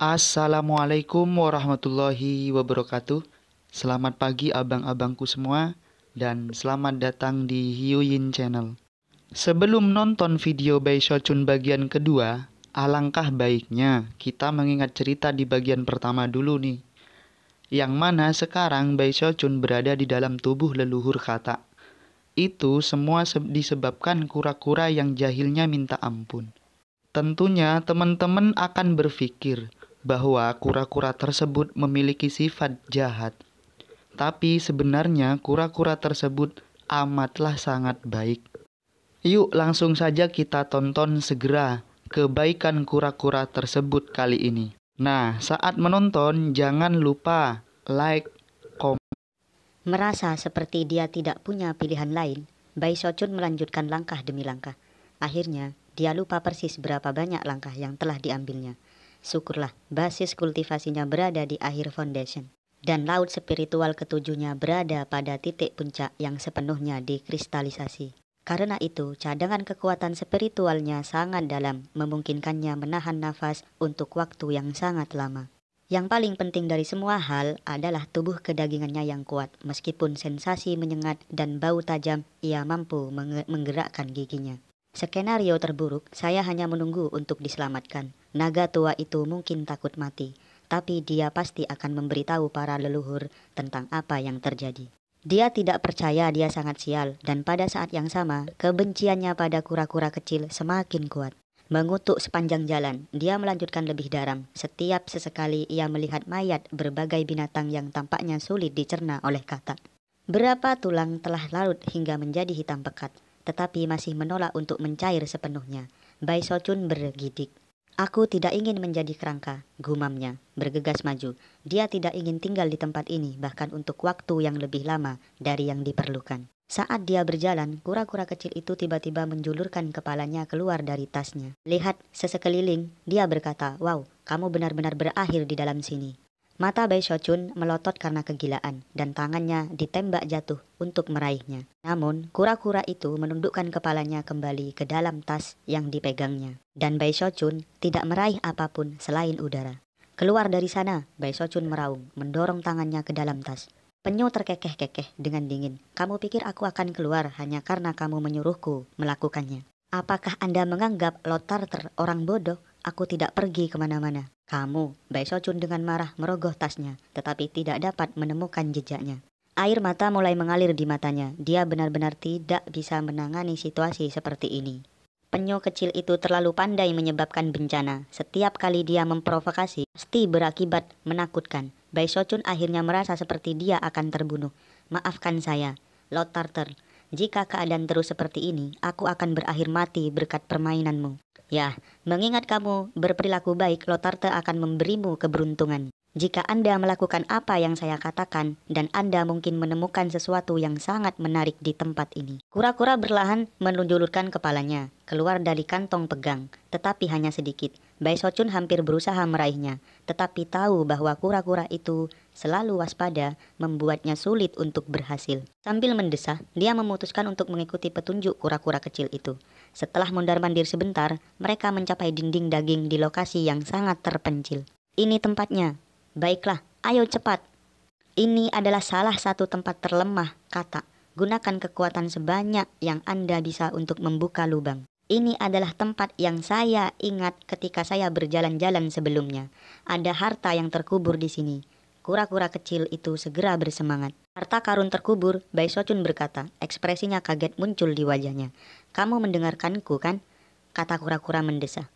Assalamualaikum warahmatullahi wabarakatuh. Selamat pagi abang-abangku semua dan selamat datang di Hyuyin Channel. Sebelum nonton video Bai Shochun bagian kedua, alangkah baiknya kita mengingat cerita di bagian pertama dulu nih. Yang mana sekarang Bai Shochun berada di dalam tubuh leluhur Kata. Itu semua disebabkan kura-kura yang jahilnya minta ampun. Tentunya teman-teman akan berpikir bahwa kura-kura tersebut memiliki sifat jahat. Tapi sebenarnya kura-kura tersebut amatlah sangat baik. Yuk langsung saja kita tonton segera kebaikan kura-kura tersebut kali ini. Nah, saat menonton jangan lupa like, komen. Merasa seperti dia tidak punya pilihan lain, Bai Shochun melanjutkan langkah demi langkah. Akhirnya, dia lupa persis berapa banyak langkah yang telah diambilnya. Syukurlah, basis kultivasinya berada di akhir foundation. Dan laut spiritual ketujuhnya berada pada titik puncak yang sepenuhnya dikristalisasi. Karena itu, cadangan kekuatan spiritualnya sangat dalam, memungkinkannya menahan nafas untuk waktu yang sangat lama. Yang paling penting dari semua hal adalah tubuh kedagingannya yang kuat. Meskipun sensasi menyengat dan bau tajam, ia mampu menggerakkan giginya. Skenario terburuk, saya hanya menunggu untuk diselamatkan. Naga tua itu mungkin takut mati, tapi dia pasti akan memberitahu para leluhur tentang apa yang terjadi. Dia tidak percaya dia sangat sial, dan pada saat yang sama, kebenciannya pada kura-kura kecil semakin kuat. Mengutuk sepanjang jalan, dia melanjutkan lebih dalam. Setiap sesekali ia melihat mayat berbagai binatang yang tampaknya sulit dicerna oleh Kata. Berapa tulang telah larut hingga menjadi hitam pekat, tetapi masih menolak untuk mencair sepenuhnya. Bai Shochun bergidik. Aku tidak ingin menjadi kerangka, gumamnya, bergegas maju. Dia tidak ingin tinggal di tempat ini, bahkan untuk waktu yang lebih lama dari yang diperlukan. Saat dia berjalan, kura-kura kecil itu tiba-tiba menjulurkan kepalanya keluar dari tasnya. Lihat sesekeliling, dia berkata, "Wow, kamu benar-benar berakhir di dalam sini." Mata Bai Shochun melotot karena kegilaan, dan tangannya ditembak jatuh untuk meraihnya. Namun, kura-kura itu menundukkan kepalanya kembali ke dalam tas yang dipegangnya. Dan Bai Shochun tidak meraih apapun selain udara. "Keluar dari sana," Bai Shochun meraung, mendorong tangannya ke dalam tas. Penyu terkekeh-kekeh dengan dingin. "Kamu pikir aku akan keluar hanya karena kamu menyuruhku melakukannya? Apakah Anda menganggap Lord Tartar orang bodoh? Aku tidak pergi kemana-mana." "Kamu," Bai Shochun dengan marah merogoh tasnya, tetapi tidak dapat menemukan jejaknya. Air mata mulai mengalir di matanya. Dia benar-benar tidak bisa menangani situasi seperti ini. Penyu kecil itu terlalu pandai menyebabkan bencana. Setiap kali dia memprovokasi, pasti berakibat menakutkan. Bai Shochun akhirnya merasa seperti dia akan terbunuh. "Maafkan saya, Lord Tartar. Jika keadaan terus seperti ini, aku akan berakhir mati berkat permainanmu." "Ya, mengingat kamu berperilaku baik, Lord Tartar akan memberimu keberuntungan. Jika Anda melakukan apa yang saya katakan, dan Anda mungkin menemukan sesuatu yang sangat menarik di tempat ini." Kura-kura berlahan menunjulkan kepalanya keluar dari kantong pegang, tetapi hanya sedikit. Bai Shochun hampir berusaha meraihnya, tetapi tahu bahwa kura-kura itu selalu waspada membuatnya sulit untuk berhasil. Sambil mendesah, dia memutuskan untuk mengikuti petunjuk kura-kura kecil itu. Setelah mondar-mandir sebentar, mereka mencapai dinding daging di lokasi yang sangat terpencil. "Ini tempatnya." "Baiklah, ayo cepat." "Ini adalah salah satu tempat terlemah, Kata. Gunakan kekuatan sebanyak yang Anda bisa untuk membuka lubang. Ini adalah tempat yang saya ingat ketika saya berjalan-jalan sebelumnya. Ada harta yang terkubur di sini." Kura-kura kecil itu segera bersemangat. "Harta karun terkubur," Bai Shochun berkata. Ekspresinya kaget muncul di wajahnya. "Kamu mendengarkanku kan?" kata kura-kura mendesah.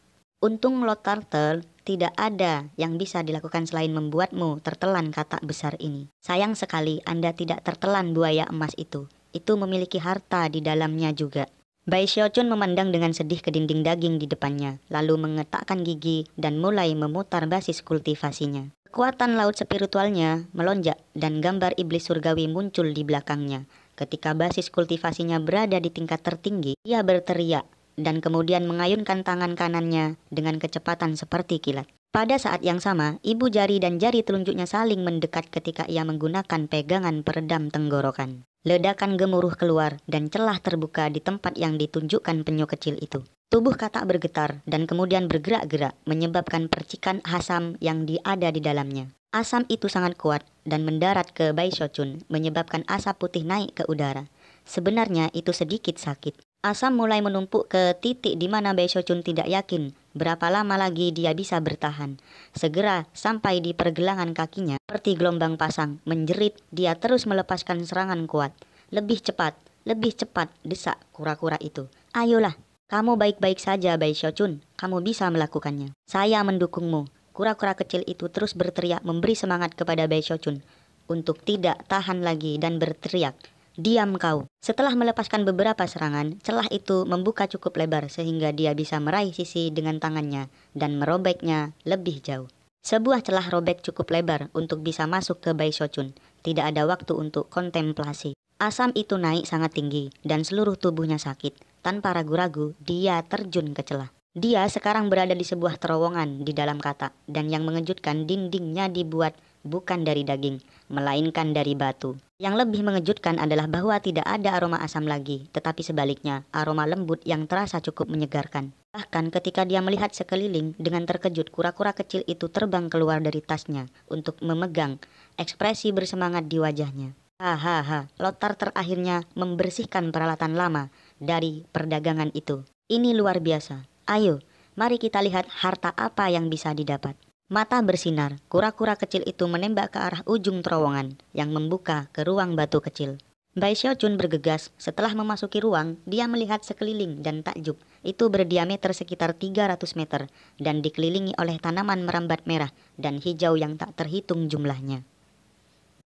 "Untung Lord Tartar tidak ada yang bisa dilakukan selain membuatmu tertelan Kata besar ini. Sayang sekali Anda tidak tertelan buaya emas itu. Itu memiliki harta di dalamnya juga." Bai Shochun memandang dengan sedih ke dinding daging di depannya, lalu mengetakkan gigi dan mulai memutar basis kultivasinya. Kekuatan laut spiritualnya melonjak dan gambar iblis surgawi muncul di belakangnya. Ketika basis kultivasinya berada di tingkat tertinggi, ia berteriak dan kemudian mengayunkan tangan kanannya dengan kecepatan seperti kilat. Pada saat yang sama, ibu jari dan jari telunjuknya saling mendekat ketika ia menggunakan pegangan peredam tenggorokan. Ledakan gemuruh keluar dan celah terbuka di tempat yang ditunjukkan penyu kecil itu. Tubuh Katak bergetar dan kemudian bergerak-gerak, menyebabkan percikan asam yang ada di dalamnya. Asam itu sangat kuat dan mendarat ke Bai Shochun, menyebabkan asap putih naik ke udara. Sebenarnya itu sedikit sakit. Asam mulai menumpuk ke titik di mana Bai Shochun tidak yakin berapa lama lagi dia bisa bertahan. Segera sampai di pergelangan kakinya, seperti gelombang pasang, menjerit, dia terus melepaskan serangan kuat. Lebih cepat, desak kura-kura itu. Ayolah, kamu baik-baik saja Bai Shochun, kamu bisa melakukannya. Saya mendukungmu. Kura-kura kecil itu terus berteriak memberi semangat kepada Bai Shochun untuk tidak tahan lagi dan berteriak, "Diam kau." Setelah melepaskan beberapa serangan, celah itu membuka cukup lebar sehingga dia bisa meraih sisi dengan tangannya dan merobeknya lebih jauh. Sebuah celah robek cukup lebar untuk bisa masuk ke Bai Shochun. Tidak ada waktu untuk kontemplasi. Asam itu naik sangat tinggi dan seluruh tubuhnya sakit. Tanpa ragu-ragu, dia terjun ke celah. Dia sekarang berada di sebuah terowongan di dalam Katak, dan yang mengejutkan dindingnya dibuat bukan dari daging, melainkan dari batu. Yang lebih mengejutkan adalah bahwa tidak ada aroma asam lagi, tetapi sebaliknya, aroma lembut yang terasa cukup menyegarkan. Bahkan ketika dia melihat sekeliling, dengan terkejut kura-kura kecil itu terbang keluar dari tasnya untuk memegang ekspresi bersemangat di wajahnya. Hahaha, Lothar terakhirnya membersihkan peralatan lama dari perdagangan itu. Ini luar biasa. Ayo, mari kita lihat harta apa yang bisa didapat. Mata bersinar, kura-kura kecil itu menembak ke arah ujung terowongan yang membuka ke ruang batu kecil. Bai Shochun bergegas. Setelah memasuki ruang, dia melihat sekeliling dan takjub. Itu berdiameter sekitar 300 meter dan dikelilingi oleh tanaman merambat merah dan hijau yang tak terhitung jumlahnya.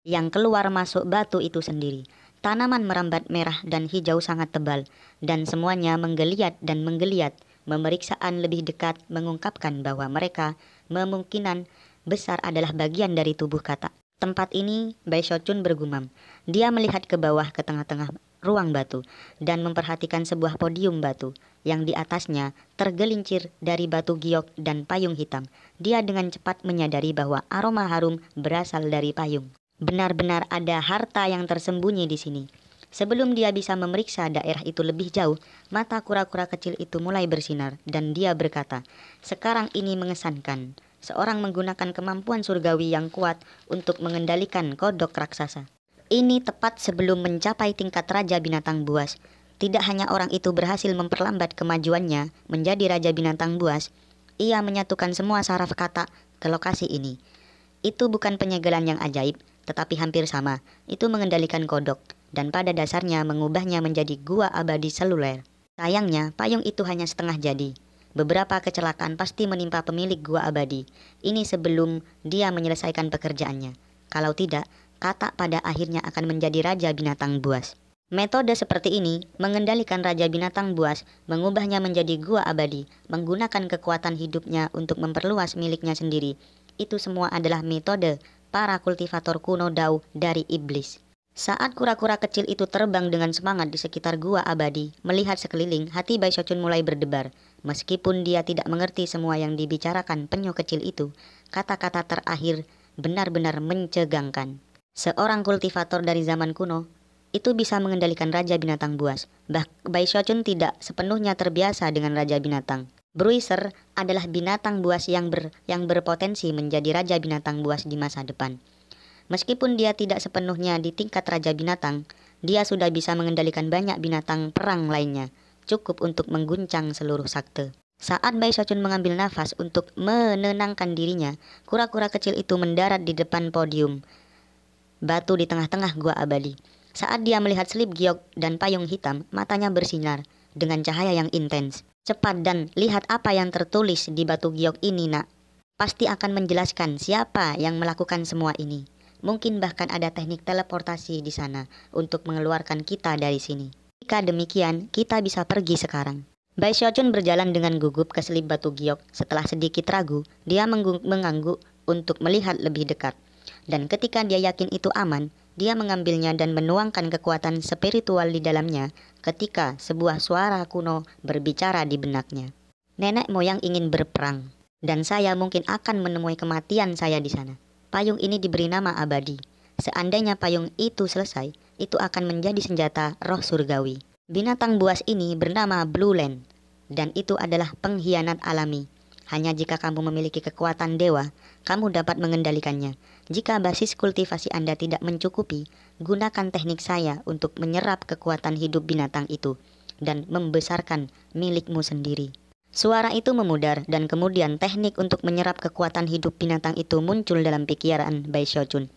Yang keluar masuk batu itu sendiri. Tanaman merambat merah dan hijau sangat tebal dan semuanya menggeliat dan menggeliat. Pemeriksaan lebih dekat mengungkapkan bahwa mereka kemungkinan besar adalah bagian dari tubuh Katak. Tempat ini, Bai Shochun bergumam. Dia melihat ke bawah ke tengah-tengah ruang batu dan memperhatikan sebuah podium batu yang di atasnya tergelincir dari batu giok dan payung hitam. Dia dengan cepat menyadari bahwa aroma harum berasal dari payung. Benar-benar ada harta yang tersembunyi di sini. Sebelum dia bisa memeriksa daerah itu lebih jauh, mata kura-kura kecil itu mulai bersinar dan dia berkata, "Sekarang ini mengesankan. Seorang menggunakan kemampuan surgawi yang kuat untuk mengendalikan kodok raksasa. Ini tepat sebelum mencapai tingkat Raja Binatang Buas. Tidak hanya orang itu berhasil memperlambat kemajuannya menjadi Raja Binatang Buas, ia menyatukan semua saraf Katak ke lokasi ini. Itu bukan penyegelan yang ajaib, tetapi hampir sama. Itu mengendalikan kodok dan pada dasarnya mengubahnya menjadi gua abadi seluler. Sayangnya, payung itu hanya setengah jadi. Beberapa kecelakaan pasti menimpa pemilik gua abadi. Ini sebelum dia menyelesaikan pekerjaannya. Kalau tidak, Katak pada akhirnya akan menjadi Raja Binatang Buas." Metode seperti ini, mengendalikan Raja Binatang Buas, mengubahnya menjadi gua abadi, menggunakan kekuatan hidupnya untuk memperluas miliknya sendiri. Itu semua adalah metode para kultivator kuno Dao dari iblis. Saat kura-kura kecil itu terbang dengan semangat di sekitar gua abadi, melihat sekeliling, hati Bai Shochun mulai berdebar. Meskipun dia tidak mengerti semua yang dibicarakan penyu kecil itu, kata-kata terakhir benar-benar mencegangkan. Seorang kultivator dari zaman kuno itu bisa mengendalikan Raja Binatang Buas. Bai Shochun tidak sepenuhnya terbiasa dengan Raja Binatang. Bruiser adalah binatang buas yang berpotensi menjadi Raja Binatang Buas di masa depan. Meskipun dia tidak sepenuhnya di tingkat Raja Binatang, dia sudah bisa mengendalikan banyak binatang perang lainnya, cukup untuk mengguncang seluruh sakte. Saat Bai Shochun mengambil nafas untuk menenangkan dirinya, kura-kura kecil itu mendarat di depan podium batu di tengah-tengah gua abadi. Saat dia melihat selip giok dan payung hitam, matanya bersinar dengan cahaya yang intens. "Cepat dan lihat apa yang tertulis di batu giok ini, nak. Pasti akan menjelaskan siapa yang melakukan semua ini. Mungkin bahkan ada teknik teleportasi di sana untuk mengeluarkan kita dari sini. Jika demikian, kita bisa pergi sekarang." Bai Shochun berjalan dengan gugup ke selip batu giok. Setelah sedikit ragu, dia mengangguk untuk melihat lebih dekat. Dan ketika dia yakin itu aman, dia mengambilnya dan menuangkan kekuatan spiritual di dalamnya ketika sebuah suara kuno berbicara di benaknya. "Nenek moyang ingin berperang. Dan saya mungkin akan menemui kematian saya di sana. Payung ini diberi nama abadi. Seandainya payung itu selesai, itu akan menjadi senjata roh surgawi. Binatang buas ini bernama Blue Land, dan itu adalah pengkhianat alami. Hanya jika kamu memiliki kekuatan dewa, kamu dapat mengendalikannya. Jika basis kultivasi Anda tidak mencukupi, gunakan teknik saya untuk menyerap kekuatan hidup binatang itu dan membesarkan milikmu sendiri. Suara itu memudar dan kemudian teknik untuk menyerap kekuatan hidup binatang itu muncul dalam pikiran Bai Xiaochun.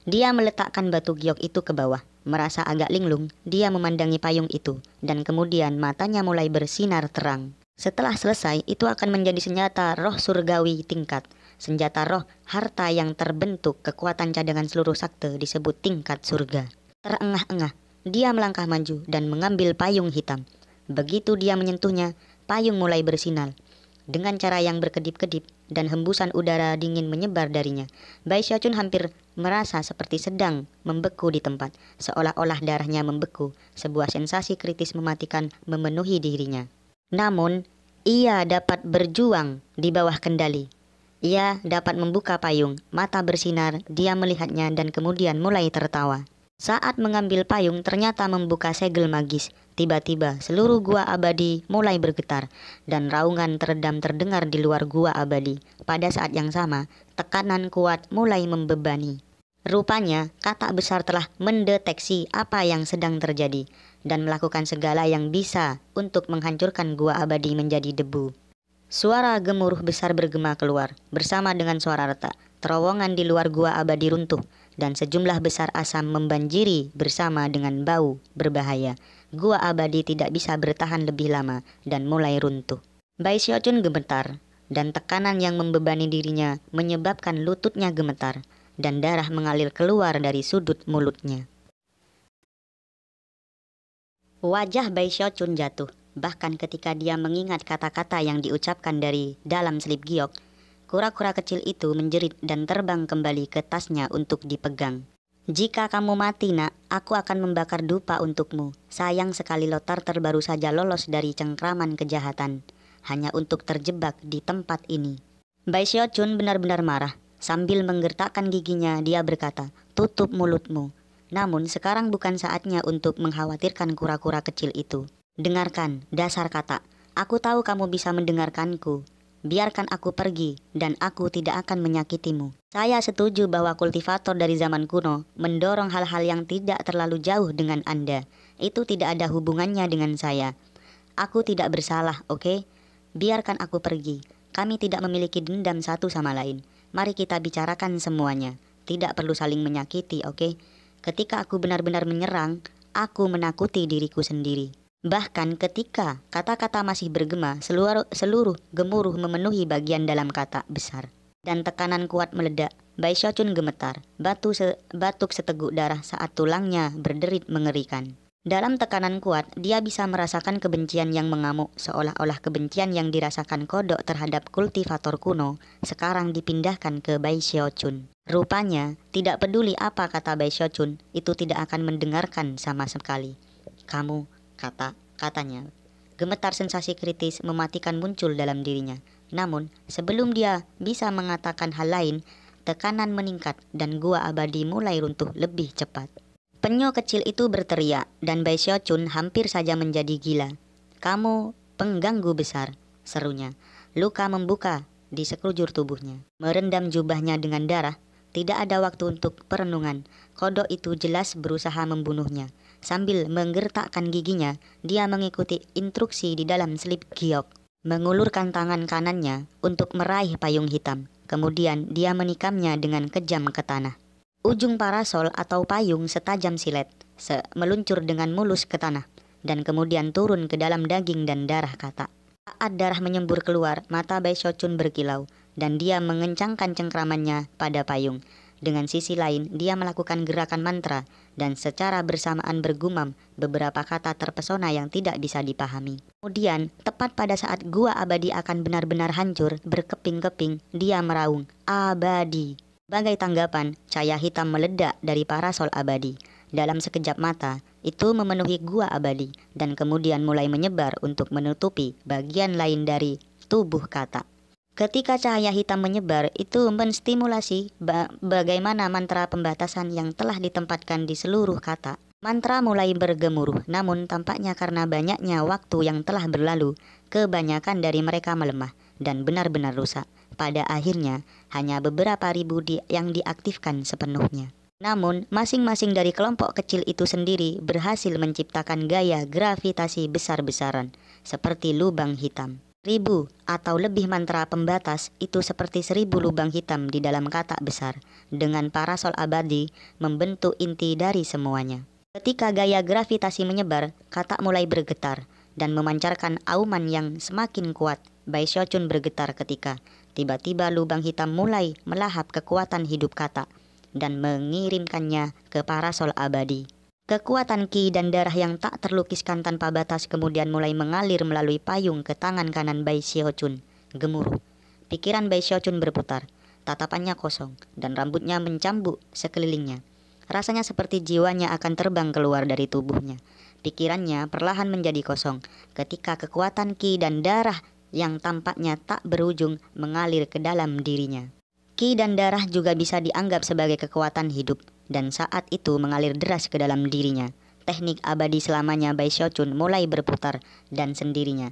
Dia meletakkan batu giok itu ke bawah. Merasa agak linglung, dia memandangi payung itu dan kemudian matanya mulai bersinar terang. Setelah selesai, itu akan menjadi senjata roh surgawi tingkat. Senjata roh harta yang terbentuk kekuatan cadangan seluruh sakte disebut tingkat surga. Terengah-engah, dia melangkah maju dan mengambil payung hitam. Begitu dia menyentuhnya, payung mulai bersinar. Dengan cara yang berkedip-kedip dan hembusan udara dingin menyebar darinya, Bai Xiaochun hampir merasa seperti sedang membeku di tempat, seolah-olah darahnya membeku. Sebuah sensasi kritis mematikan memenuhi dirinya. Namun, ia dapat berjuang di bawah kendali. Ia dapat membuka payung, mata bersinar, dia melihatnya dan kemudian mulai tertawa. Saat mengambil payung ternyata membuka segel magis. Tiba-tiba seluruh gua abadi mulai bergetar dan raungan teredam terdengar di luar gua abadi. Pada saat yang sama, tekanan kuat mulai membebani. Rupanya, katak besar telah mendeteksi apa yang sedang terjadi dan melakukan segala yang bisa untuk menghancurkan gua abadi menjadi debu. Suara gemuruh besar bergema keluar, bersama dengan suara retak. Terowongan di luar gua abadi runtuh, dan sejumlah besar asam membanjiri bersama dengan bau berbahaya. Gua abadi tidak bisa bertahan lebih lama dan mulai runtuh. Bai Xiaochun gemetar, dan tekanan yang membebani dirinya menyebabkan lututnya gemetar, dan darah mengalir keluar dari sudut mulutnya. Wajah Bai Xiaochun jatuh, bahkan ketika dia mengingat kata-kata yang diucapkan dari dalam selip giok. Kura-kura kecil itu menjerit dan terbang kembali ke tasnya untuk dipegang. Jika kamu mati nak, aku akan membakar dupa untukmu. Sayang sekali Lothar baru saja lolos dari cengkraman kejahatan, hanya untuk terjebak di tempat ini. Bai Xiaochun benar-benar marah. Sambil menggertakkan giginya, dia berkata, tutup mulutmu. Namun sekarang bukan saatnya untuk mengkhawatirkan kura-kura kecil itu. Dengarkan, dasar kata. Aku tahu kamu bisa mendengarkanku. Biarkan aku pergi, dan aku tidak akan menyakitimu. Saya setuju bahwa kultivator dari zaman kuno mendorong hal-hal yang tidak terlalu jauh dengan Anda. Itu tidak ada hubungannya dengan saya. Aku tidak bersalah, oke? Biarkan aku pergi. Kami tidak memiliki dendam satu sama lain. Mari kita bicarakan semuanya. Tidak perlu saling menyakiti, oke? Ketika aku benar-benar menyerang, aku menakuti diriku sendiri. Bahkan ketika kata-kata masih bergema, seluruh gemuruh memenuhi bagian dalam kata besar. Dan tekanan kuat meledak. Bai Xiaochun gemetar, batuk seteguk darah saat tulangnya berderit mengerikan. Dalam tekanan kuat, dia bisa merasakan kebencian yang mengamuk, seolah-olah kebencian yang dirasakan kodok terhadap kultivator kuno sekarang dipindahkan ke Bai Xiaochun. Rupanya, tidak peduli apa kata Bai Xiaochun, itu tidak akan mendengarkan sama sekali. Katanya. Gemetar sensasi kritis mematikan muncul dalam dirinya. Namun, sebelum dia bisa mengatakan hal lain, tekanan meningkat dan gua abadi mulai runtuh lebih cepat. Penyo kecil itu berteriak dan Bai Xiaochun hampir saja menjadi gila. Kamu pengganggu besar, serunya. Luka membuka di sekujur tubuhnya, merendam jubahnya dengan darah. Tidak ada waktu untuk perenungan. Kodok itu jelas berusaha membunuhnya. Sambil menggertakkan giginya, dia mengikuti instruksi di dalam selip giok. Mengulurkan tangan kanannya untuk meraih payung hitam. Kemudian dia menikamnya dengan kejam ke tanah. Ujung parasol atau payung setajam silet, meluncur dengan mulus ke tanah, dan kemudian turun ke dalam daging dan darah katak. Saat darah menyembur keluar, mata Bai Xiaochun berkilau, dan dia mengencangkan cengkramannya pada payung. Dengan sisi lain, dia melakukan gerakan mantra, dan secara bersamaan bergumam beberapa kata terpesona yang tidak bisa dipahami. Kemudian, tepat pada saat gua abadi akan benar-benar hancur, berkeping-keping, dia meraung, abadi. Sebagai tanggapan, cahaya hitam meledak dari parasol abadi. Dalam sekejap mata, itu memenuhi gua abadi, dan kemudian mulai menyebar untuk menutupi bagian lain dari tubuh kata. Ketika cahaya hitam menyebar, itu menstimulasi bagaimana mantra pembatasan yang telah ditempatkan di seluruh kata. Mantra mulai bergemuruh, namun tampaknya karena banyaknya waktu yang telah berlalu, kebanyakan dari mereka melemah dan benar-benar rusak. Pada akhirnya, hanya beberapa ribu yang diaktifkan sepenuhnya. Namun, masing-masing dari kelompok kecil itu sendiri berhasil menciptakan gaya gravitasi besar-besaran, seperti lubang hitam. 1000 atau lebih mantra pembatas itu seperti 1000 lubang hitam di dalam kata besar, dengan parasol abadi membentuk inti dari semuanya. Ketika gaya gravitasi menyebar, kata mulai bergetar dan memancarkan auman yang semakin kuat. Bai Xiaochun bergetar ketika tiba-tiba lubang hitam mulai melahap kekuatan hidup kata dan mengirimkannya ke parasol abadi. Kekuatan ki dan darah yang tak terlukiskan tanpa batas kemudian mulai mengalir melalui payung ke tangan kanan Bai Xiaochun. Gemuruh. Pikiran Bai Xiaochun berputar. Tatapannya kosong dan rambutnya mencambuk sekelilingnya. Rasanya seperti jiwanya akan terbang keluar dari tubuhnya. Pikirannya perlahan menjadi kosong ketika kekuatan ki dan darah yang tampaknya tak berujung mengalir ke dalam dirinya. Ki dan darah juga bisa dianggap sebagai kekuatan hidup, dan saat itu mengalir deras ke dalam dirinya. Teknik abadi selamanya Bai Xiaochun mulai berputar dan sendirinya.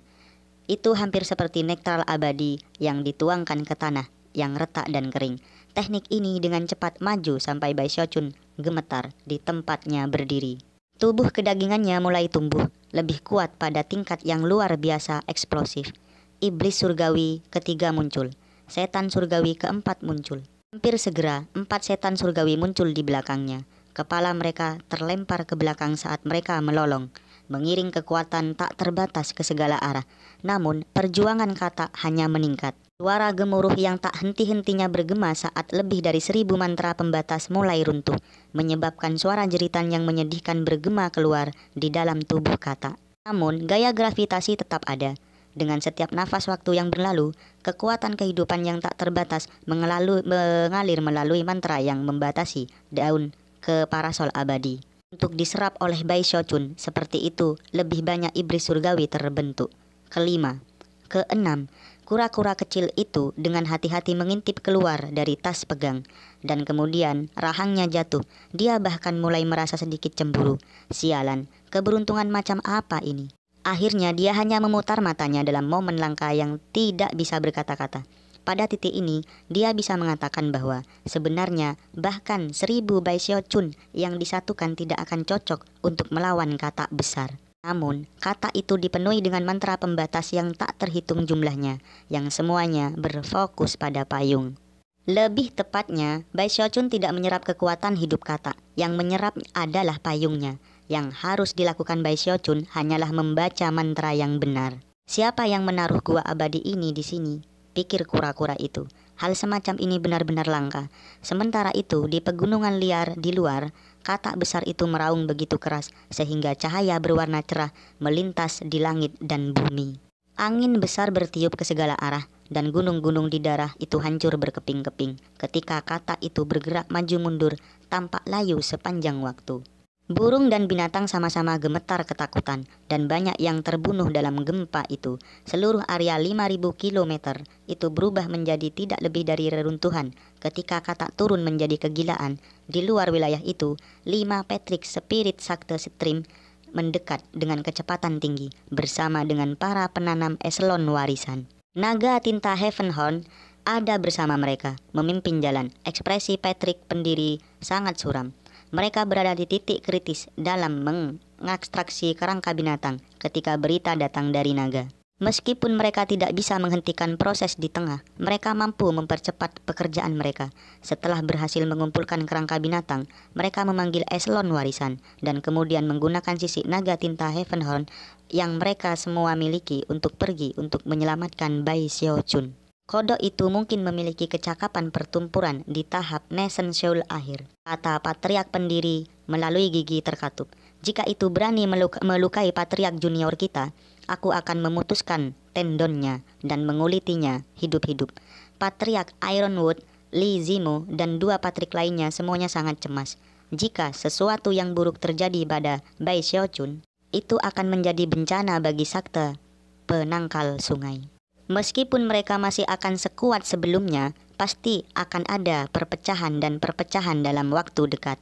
Itu hampir seperti nektar abadi yang dituangkan ke tanah yang retak dan kering. Teknik ini dengan cepat maju sampai Bai Xiaochun gemetar di tempatnya berdiri. Tubuh kedagingannya mulai tumbuh, lebih kuat pada tingkat yang luar biasa eksplosif. Iblis surgawi ketiga muncul. Setan surgawi keempat muncul. Hampir segera, 4 setan surgawi muncul di belakangnya. Kepala mereka terlempar ke belakang saat mereka melolong, mengiring kekuatan tak terbatas ke segala arah. Namun, perjuangan kata hanya meningkat. Suara gemuruh yang tak henti-hentinya bergema saat lebih dari 1000 mantra pembatas mulai runtuh, menyebabkan suara jeritan yang menyedihkan bergema keluar di dalam tubuh kata. Namun, gaya gravitasi tetap ada. Dengan setiap nafas waktu yang berlalu, kekuatan kehidupan yang tak terbatas mengalir melalui mantra yang membatasi daun ke parasol abadi. Untuk diserap oleh Bai Xiaochun, seperti itu lebih banyak iblis surgawi terbentuk. Kelima. Keenam, kura-kura kecil itu dengan hati-hati mengintip keluar dari tas pegang. Dan kemudian rahangnya jatuh. Dia bahkan mulai merasa sedikit cemburu. Sialan, keberuntungan macam apa ini? Akhirnya dia hanya memutar matanya dalam momen langka yang tidak bisa berkata-kata. Pada titik ini, dia bisa mengatakan bahwa sebenarnya bahkan 1000 Bai Xiaochun yang disatukan tidak akan cocok untuk melawan kata besar. Namun, kata itu dipenuhi dengan mantra pembatas yang tak terhitung jumlahnya, yang semuanya berfokus pada payung. Lebih tepatnya, Bai Xiaochun tidak menyerap kekuatan hidup kata, yang menyerap adalah payungnya. Yang harus dilakukan Bai Xiaochun hanyalah membaca mantra yang benar. Siapa yang menaruh gua abadi ini di sini? Pikir kura-kura itu. Hal semacam ini benar-benar langka. Sementara itu, di pegunungan liar di luar, kata besar itu meraung begitu keras sehingga cahaya berwarna cerah melintas di langit dan bumi. Angin besar bertiup ke segala arah dan gunung-gunung di darah itu hancur berkeping-keping. Ketika kata itu bergerak maju mundur, tampak layu sepanjang waktu. Burung dan binatang sama-sama gemetar ketakutan dan banyak yang terbunuh dalam gempa itu. Seluruh area 5000 km itu berubah menjadi tidak lebih dari reruntuhan ketika kata turun menjadi kegilaan. Di luar wilayah itu, 5 Patrick Spirit Sakte Stream mendekat dengan kecepatan tinggi bersama dengan para penanam eselon warisan. Naga tinta Heavenhorn ada bersama mereka, memimpin jalan. Ekspresi Patrick pendiri sangat suram. Mereka berada di titik kritis dalam mengekstraksi kerangka binatang ketika berita datang dari naga. Meskipun mereka tidak bisa menghentikan proses di tengah, mereka mampu mempercepat pekerjaan mereka. Setelah berhasil mengumpulkan kerangka binatang, mereka memanggil eselon warisan dan kemudian menggunakan sisik naga tinta Heavenhorn yang mereka semua miliki untuk pergi untuk menyelamatkan Bai Xiaochun. Kodok itu mungkin memiliki kecakapan pertempuran di tahap Nation Soul akhir, kata patriark pendiri melalui gigi terkatup. Jika itu berani melukai patriark junior kita, aku akan memutuskan tendonnya dan mengulitinya hidup-hidup. Patriark Ironwood, Li Zimu, dan 2 patriark lainnya semuanya sangat cemas. Jika sesuatu yang buruk terjadi pada Bai Xiaochun, itu akan menjadi bencana bagi sakte penangkal sungai. Meskipun mereka masih akan sekuat sebelumnya, pasti akan ada perpecahan dan perpecahan dalam waktu dekat.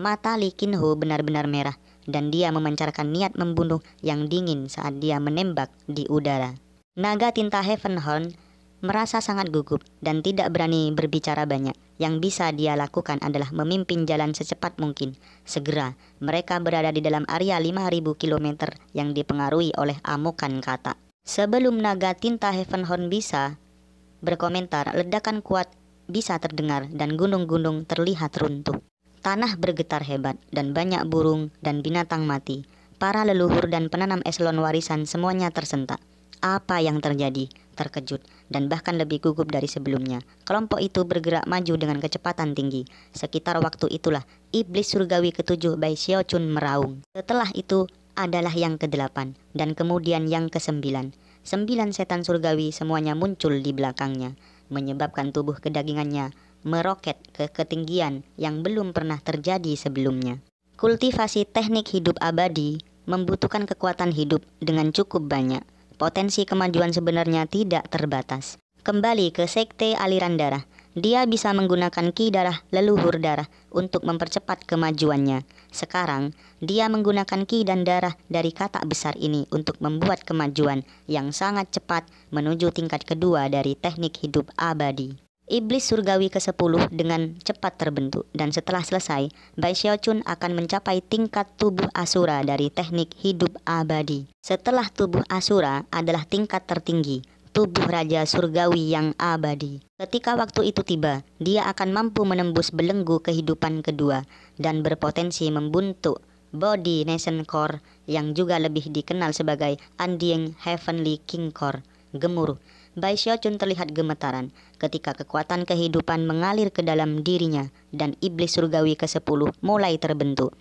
Mata Lee Kin-ho benar-benar merah, dan dia memancarkan niat membunuh yang dingin saat dia menembak di udara. Naga tinta Heavenhorn merasa sangat gugup dan tidak berani berbicara banyak. Yang bisa dia lakukan adalah memimpin jalan secepat mungkin. Segera, mereka berada di dalam area 5.000 km yang dipengaruhi oleh amukan kata. Sebelum naga tinta Heavenhorn bisa berkomentar, ledakan kuat bisa terdengar dan gunung-gunung terlihat runtuh. Tanah bergetar hebat dan banyak burung dan binatang mati. Para leluhur dan penanam eselon warisan semuanya tersentak. Apa yang terjadi? Terkejut dan bahkan lebih gugup dari sebelumnya. Kelompok itu bergerak maju dengan kecepatan tinggi. Sekitar waktu itulah iblis surgawi ke-7 Bai Xiaochun meraung. Setelah itu adalah yang ke-8 dan kemudian yang ke-9. 9 setan surgawi semuanya muncul di belakangnya, menyebabkan tubuh kedagingannya meroket ke ketinggian yang belum pernah terjadi sebelumnya. Kultivasi teknik hidup abadi membutuhkan kekuatan hidup dengan cukup banyak. Potensi kemajuan sebenarnya tidak terbatas. Kembali ke sekte aliran darah, dia bisa menggunakan ki darah leluhur darah untuk mempercepat kemajuannya. Sekarang, dia menggunakan ki dan darah dari kata besar ini untuk membuat kemajuan yang sangat cepat menuju tingkat kedua dari teknik hidup abadi. Iblis surgawi ke-10 dengan cepat terbentuk, dan setelah selesai, Bai Xiaochun akan mencapai tingkat tubuh Asura dari teknik hidup abadi. Setelah tubuh Asura adalah tingkat tertinggi, tubuh Raja Surgawi yang abadi. Ketika waktu itu tiba, dia akan mampu menembus belenggu kehidupan kedua dan berpotensi membentuk Body Nation Core yang juga lebih dikenal sebagai Undying Heavenly King Core. Gemuruh. Bai Xiaochun terlihat gemetaran ketika kekuatan kehidupan mengalir ke dalam dirinya dan iblis surgawi ke-10 mulai terbentuk.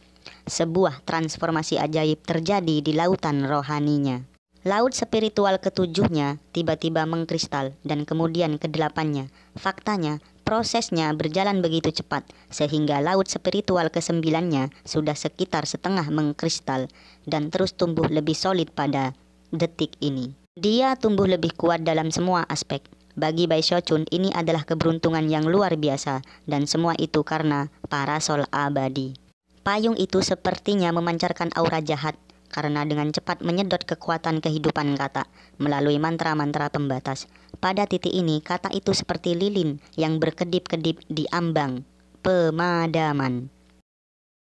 Sebuah transformasi ajaib terjadi di lautan rohaninya. Laut spiritual ke-7-nya tiba-tiba mengkristal dan kemudian ke-8-nya. Faktanya, prosesnya berjalan begitu cepat sehingga laut spiritual ke-9-nya sudah sekitar setengah mengkristal dan terus tumbuh lebih solid pada detik ini. Dia tumbuh lebih kuat dalam semua aspek. Bagi Bai Xiaochun ini adalah keberuntungan yang luar biasa dan semua itu karena parasol abadi. Payung itu sepertinya memancarkan aura jahat karena dengan cepat menyedot kekuatan kehidupan kata melalui mantra-mantra pembatas. Pada titik ini, kata itu seperti lilin yang berkedip-kedip di ambang pemadaman.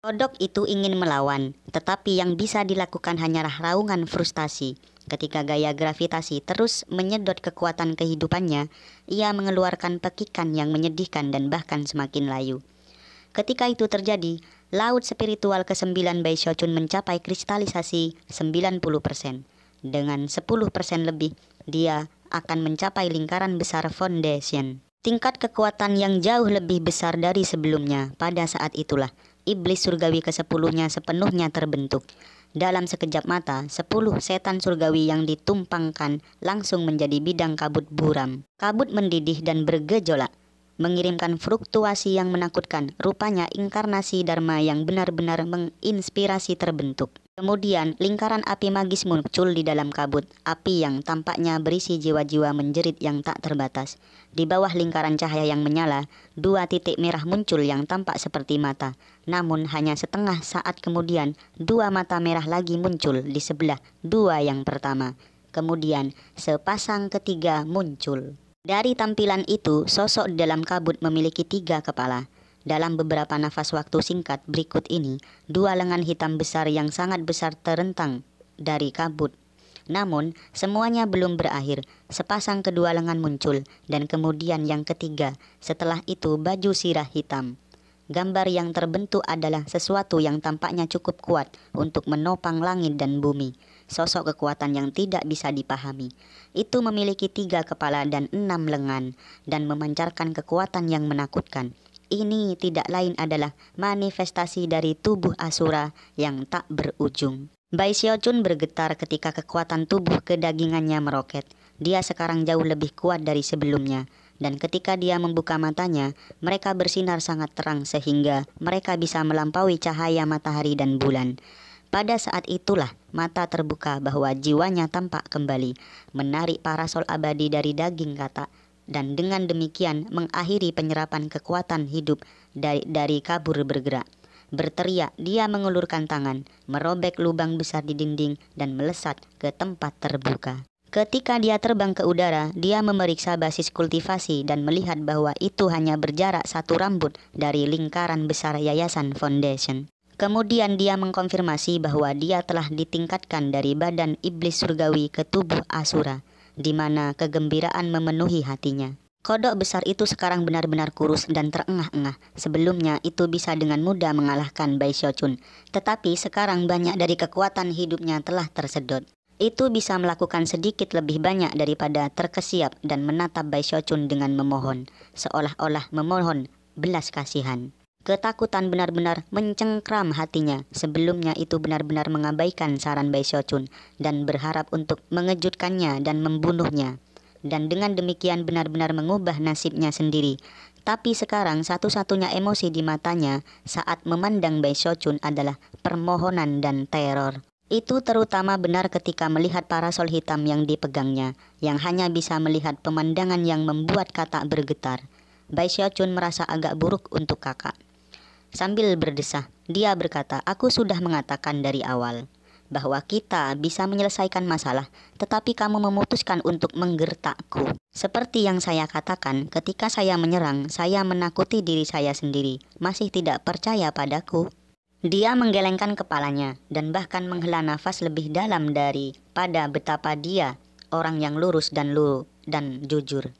Kodok itu ingin melawan, tetapi yang bisa dilakukan hanyalah raungan frustasi. Ketika gaya gravitasi terus menyedot kekuatan kehidupannya, ia mengeluarkan pekikan yang menyedihkan dan bahkan semakin layu. Ketika itu terjadi, laut spiritual ke-9 Bai Xiaochun mencapai kristalisasi 90%. Dengan 10% lebih, dia akan mencapai lingkaran besar foundation. Tingkat kekuatan yang jauh lebih besar dari sebelumnya. Pada saat itulah, iblis surgawi ke-10-nya sepenuhnya terbentuk. Dalam sekejap mata, 10 setan surgawi yang ditumpangkan langsung menjadi bidang kabut buram. Kabut mendidih dan bergejolak, mengirimkan fluktuasi yang menakutkan. Rupanya inkarnasi Dharma yang benar-benar menginspirasi terbentuk. Kemudian lingkaran api magis muncul di dalam kabut. Api yang tampaknya berisi jiwa-jiwa menjerit yang tak terbatas. Di bawah lingkaran cahaya yang menyala, 2 titik merah muncul yang tampak seperti mata. Namun hanya setengah saat kemudian, 2 mata merah lagi muncul di sebelah 2 yang pertama. Kemudian sepasang ketiga muncul. Dari tampilan itu, sosok di dalam kabut memiliki 3 kepala. Dalam beberapa nafas waktu singkat berikut ini, 2 lengan hitam besar yang sangat besar terentang dari kabut. Namun, semuanya belum berakhir. Sepasang kedua lengan muncul, dan kemudian yang ketiga. Setelah itu, baju sirah hitam. Gambar yang terbentuk adalah sesuatu yang tampaknya cukup kuat untuk menopang langit dan bumi. Sosok kekuatan yang tidak bisa dipahami. Itu memiliki 3 kepala dan 6 lengan, dan memancarkan kekuatan yang menakutkan. Ini tidak lain adalah manifestasi dari tubuh Asura yang tak berujung. Bai Xiaochun bergetar ketika kekuatan tubuh kedagingannya meroket. Dia sekarang jauh lebih kuat dari sebelumnya. Dan ketika dia membuka matanya, mereka bersinar sangat terang sehingga mereka bisa melampaui cahaya matahari dan bulan. Pada saat itulah mata terbuka bahwa jiwanya tampak kembali, menarik parasol abadi dari daging Kata, dan dengan demikian mengakhiri penyerapan kekuatan hidup dari kabur bergerak. Berteriak, dia mengulurkan tangan, merobek lubang besar di dinding dan melesat ke tempat terbuka. Ketika dia terbang ke udara, dia memeriksa basis kultivasi dan melihat bahwa itu hanya berjarak 1 rambut dari lingkaran besar Yayasan Foundation. Kemudian dia mengkonfirmasi bahwa dia telah ditingkatkan dari badan iblis surgawi ke tubuh Asura, di mana kegembiraan memenuhi hatinya. Kodok besar itu sekarang benar-benar kurus dan terengah-engah. Sebelumnya itu bisa dengan mudah mengalahkan Bai Xiaochun, tetapi sekarang banyak dari kekuatan hidupnya telah tersedot. Itu bisa melakukan sedikit lebih banyak daripada terkesiap dan menatap Bai Xiaochun dengan memohon, seolah-olah memohon belas kasihan. Ketakutan benar-benar mencengkram hatinya. Sebelumnya itu benar-benar mengabaikan saran Bai Xiaochun dan berharap untuk mengejutkannya dan membunuhnya. Dan dengan demikian benar-benar mengubah nasibnya sendiri. Tapi sekarang satu-satunya emosi di matanya saat memandang Bai Xiaochun adalah permohonan dan teror. Itu terutama benar ketika melihat parasol hitam yang dipegangnya, yang hanya bisa melihat pemandangan yang membuat Kata bergetar. Bai Xiaochun merasa agak buruk untuk kakak. Sambil berdesah, dia berkata, "Aku sudah mengatakan dari awal bahwa kita bisa menyelesaikan masalah, tetapi kamu memutuskan untuk menggertakku. Seperti yang saya katakan, ketika saya menyerang, saya menakuti diri saya sendiri, masih tidak percaya padaku." Dia menggelengkan kepalanya dan bahkan menghela nafas lebih dalam daripada betapa dia orang yang lurus dan jujur.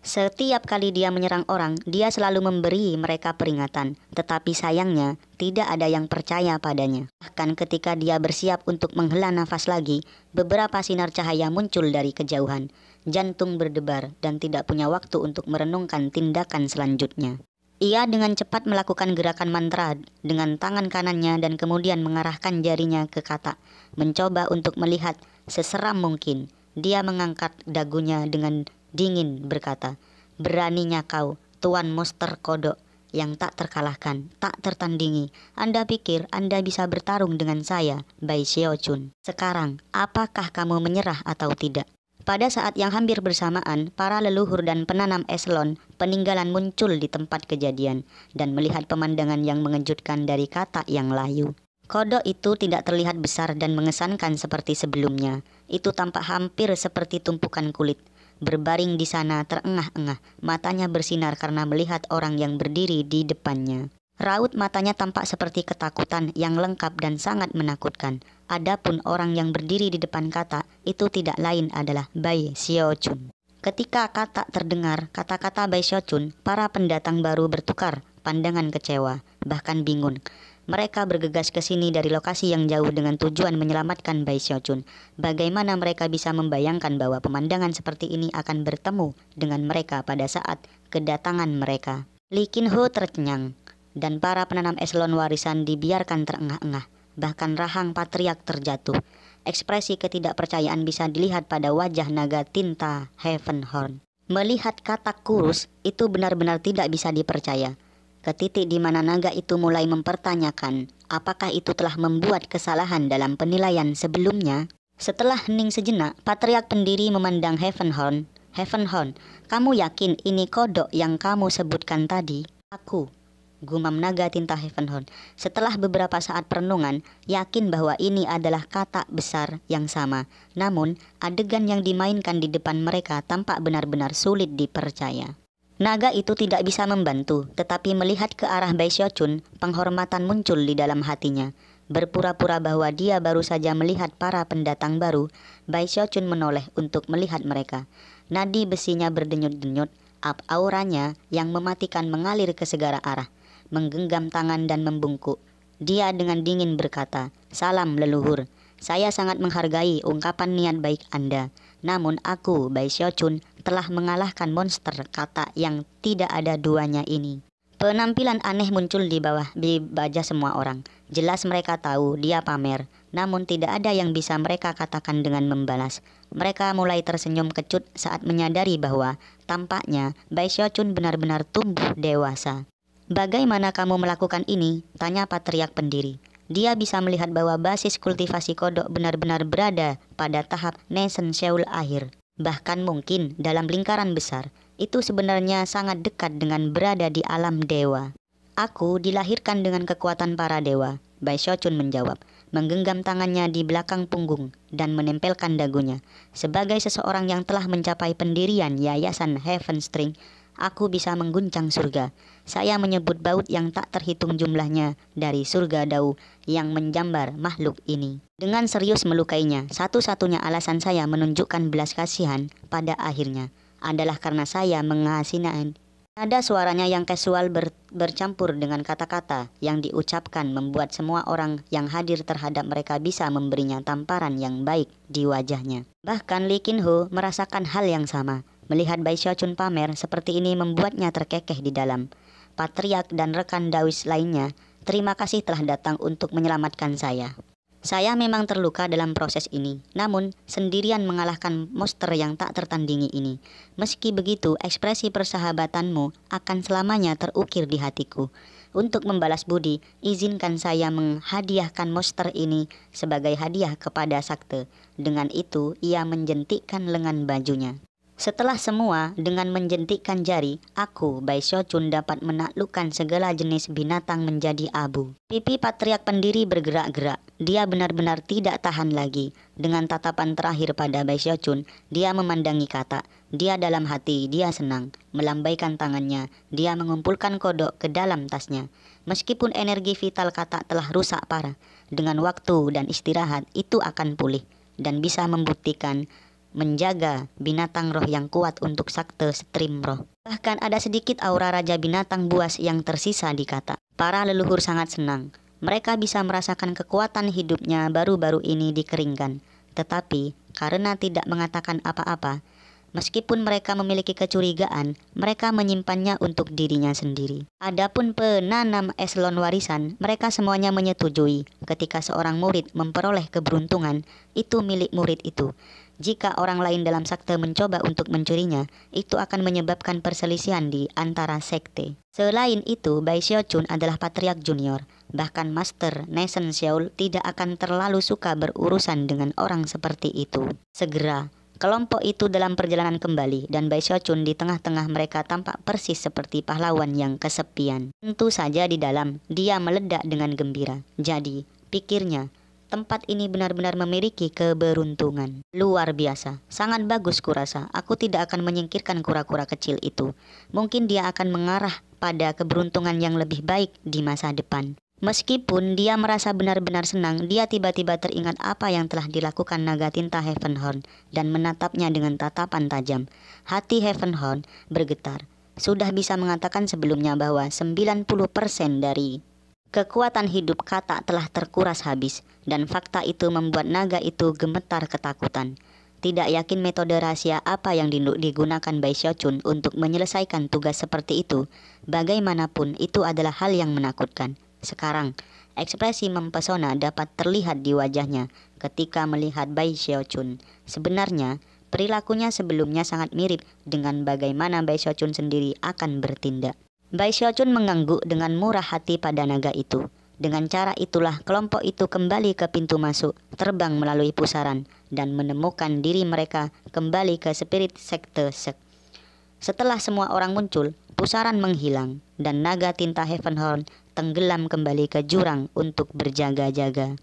Setiap kali dia menyerang orang, dia selalu memberi mereka peringatan, tetapi sayangnya tidak ada yang percaya padanya. Bahkan ketika dia bersiap untuk menghela nafas lagi, beberapa sinar cahaya muncul dari kejauhan. Jantung berdebar dan tidak punya waktu untuk merenungkan tindakan selanjutnya. Ia dengan cepat melakukan gerakan mantra dengan tangan kanannya dan kemudian mengarahkan jarinya ke Kata, mencoba untuk melihat seseram mungkin. Dia mengangkat dagunya dengan dingin berkata, "Beraninya kau, Tuan Monster Kodok yang tak terkalahkan, tak tertandingi. Anda pikir Anda bisa bertarung dengan saya, Bai Xiaochun. Sekarang, apakah kamu menyerah atau tidak?" Pada saat yang hampir bersamaan, para leluhur dan penanam eselon peninggalan muncul di tempat kejadian dan melihat pemandangan yang mengejutkan dari Kata yang layu. Kodok itu tidak terlihat besar dan mengesankan seperti sebelumnya. Itu tampak hampir seperti tumpukan kulit. Berbaring di sana terengah-engah, matanya bersinar karena melihat orang yang berdiri di depannya. Raut matanya tampak seperti ketakutan yang lengkap dan sangat menakutkan. Adapun orang yang berdiri di depan Kata itu tidak lain adalah Bai Xiaochun. Ketika Kata terdengar kata-kata Bai Xiaochun, para pendatang baru bertukar pandangan kecewa, bahkan bingung. Mereka bergegas ke sini dari lokasi yang jauh dengan tujuan menyelamatkan Bai Xiaochun. Bagaimana mereka bisa membayangkan bahwa pemandangan seperti ini akan bertemu dengan mereka pada saat kedatangan mereka? Li Qinho tercengang, dan para penanam eselon warisan dibiarkan terengah-engah. Bahkan rahang patriark terjatuh. Ekspresi ketidakpercayaan bisa dilihat pada wajah naga tinta Heavenhorn. Melihat Kata kurus, itu benar-benar tidak bisa dipercaya. Ke titik di mana naga itu mulai mempertanyakan apakah itu telah membuat kesalahan dalam penilaian sebelumnya. Setelah hening sejenak, patriark pendiri memandang Heavenhorn. "Heavenhorn, kamu yakin ini kodok yang kamu sebutkan tadi?" "Aku," gumam naga tinta Heavenhorn. Setelah beberapa saat perenungan, yakin bahwa ini adalah Kata besar yang sama. Namun, adegan yang dimainkan di depan mereka tampak benar-benar sulit dipercaya. Naga itu tidak bisa membantu, tetapi melihat ke arah Bai Xiaochun, penghormatan muncul di dalam hatinya. Berpura-pura bahwa dia baru saja melihat para pendatang baru, Bai Xiaochun menoleh untuk melihat mereka. Nadi besinya berdenyut-denyut, auranya yang mematikan mengalir ke segala arah. Menggenggam tangan dan membungkuk. Dia dengan dingin berkata, "Salam leluhur. Saya sangat menghargai ungkapan niat baik Anda. Namun aku, Bai Xiaochun, telah mengalahkan monster Kata yang tidak ada duanya ini." Penampilan aneh muncul di wajah semua orang. Jelas mereka tahu dia pamer, namun tidak ada yang bisa mereka katakan dengan membalas. Mereka mulai tersenyum kecut saat menyadari bahwa tampaknya Bai Xiaochun benar-benar tumbuh dewasa. "Bagaimana kamu melakukan ini?" tanya patriark pendiri. Dia bisa melihat bahwa basis kultivasi kodok benar-benar berada pada tahap Nation Seoul akhir. Bahkan mungkin dalam lingkaran besar, itu sebenarnya sangat dekat dengan berada di alam dewa. Aku dilahirkan dengan kekuatan para dewa, Bai Xiaochun menjawab, menggenggam tangannya di belakang punggung dan menempelkan dagunya. Sebagai seseorang yang telah mencapai pendirian Yayasan Heaven String, aku bisa mengguncang surga. Saya menyebut baut yang tak terhitung jumlahnya dari surga Dao yang menjambar makhluk ini. Dengan serius melukainya, satu-satunya alasan saya menunjukkan belas kasihan pada akhirnya adalah karena saya mengasihi. Nada suaranya yang casual bercampur dengan kata-kata yang diucapkan membuat semua orang yang hadir terhadap mereka bisa memberinya tamparan yang baik di wajahnya. Bahkan Lee Kin Ho merasakan hal yang sama. Melihat Bai Xiaochun pamer seperti ini membuatnya terkekeh di dalam. Patriark dan rekan Daois lainnya, terima kasih telah datang untuk menyelamatkan saya. Saya memang terluka dalam proses ini, namun sendirian mengalahkan monster yang tak tertandingi ini. Meski begitu, ekspresi persahabatanmu akan selamanya terukir di hatiku. Untuk membalas budi, izinkan saya menghadiahkan monster ini sebagai hadiah kepada Sakte. Dengan itu, ia menjentikkan lengan bajunya. Setelah semua, dengan menjentikkan jari, aku, Bai Xiaochun, dapat menaklukkan segala jenis binatang menjadi abu. Pipi patriark pendiri bergerak-gerak. Dia benar-benar tidak tahan lagi. Dengan tatapan terakhir pada Bai Xiaochun, dia memandangi Kata. Dia dalam hati, dia senang. Melambaikan tangannya, dia mengumpulkan kodok ke dalam tasnya. Meskipun energi vital Kata telah rusak parah, dengan waktu dan istirahat, itu akan pulih. Dan bisa membuktikan menjaga binatang roh yang kuat untuk sakte stream roh. Bahkan ada sedikit aura raja binatang buas yang tersisa di Kata. Para leluhur sangat senang. Mereka bisa merasakan kekuatan hidupnya baru-baru ini dikeringkan. Tetapi karena tidak mengatakan apa-apa, meskipun mereka memiliki kecurigaan, mereka menyimpannya untuk dirinya sendiri. Adapun penanam eselon warisan, mereka semuanya menyetujui ketika seorang murid memperoleh keberuntungan, itu milik murid itu. Jika orang lain dalam sakte mencoba untuk mencurinya, itu akan menyebabkan perselisihan di antara sekte. Selain itu, Bai Xiaochun adalah patriark junior. Bahkan Master Nation Seoul tidak akan terlalu suka berurusan dengan orang seperti itu. Segera, kelompok itu dalam perjalanan kembali dan Bai Xiaochun di tengah-tengah mereka tampak persis seperti pahlawan yang kesepian. Tentu saja di dalam, dia meledak dengan gembira. Jadi, pikirnya, tempat ini benar-benar memiliki keberuntungan. Luar biasa, sangat bagus kurasa. Aku tidak akan menyingkirkan kura-kura kecil itu. Mungkin dia akan mengarah pada keberuntungan yang lebih baik di masa depan. Meskipun dia merasa benar-benar senang, dia tiba-tiba teringat apa yang telah dilakukan naga tinta Heavenhorn dan menatapnya dengan tatapan tajam. Hati Heavenhorn bergetar. Sudah bisa mengatakan sebelumnya bahwa 90% dari kekuatan hidup Kata telah terkuras habis, dan fakta itu membuat naga itu gemetar ketakutan. Tidak yakin metode rahasia apa yang digunakan Bai Xiaochun untuk menyelesaikan tugas seperti itu, bagaimanapun itu adalah hal yang menakutkan. Sekarang, ekspresi mempesona dapat terlihat di wajahnya ketika melihat Bai Xiaochun. Sebenarnya, perilakunya sebelumnya sangat mirip dengan bagaimana Bai Xiaochun sendiri akan bertindak. Bai Xiaochun mengangguk dengan murah hati pada naga itu. Dengan cara itulah kelompok itu kembali ke pintu masuk, terbang melalui pusaran, dan menemukan diri mereka kembali ke spirit sekte. Setelah semua orang muncul, pusaran menghilang, dan naga tinta Heavenhorn tenggelam kembali ke jurang untuk berjaga-jaga.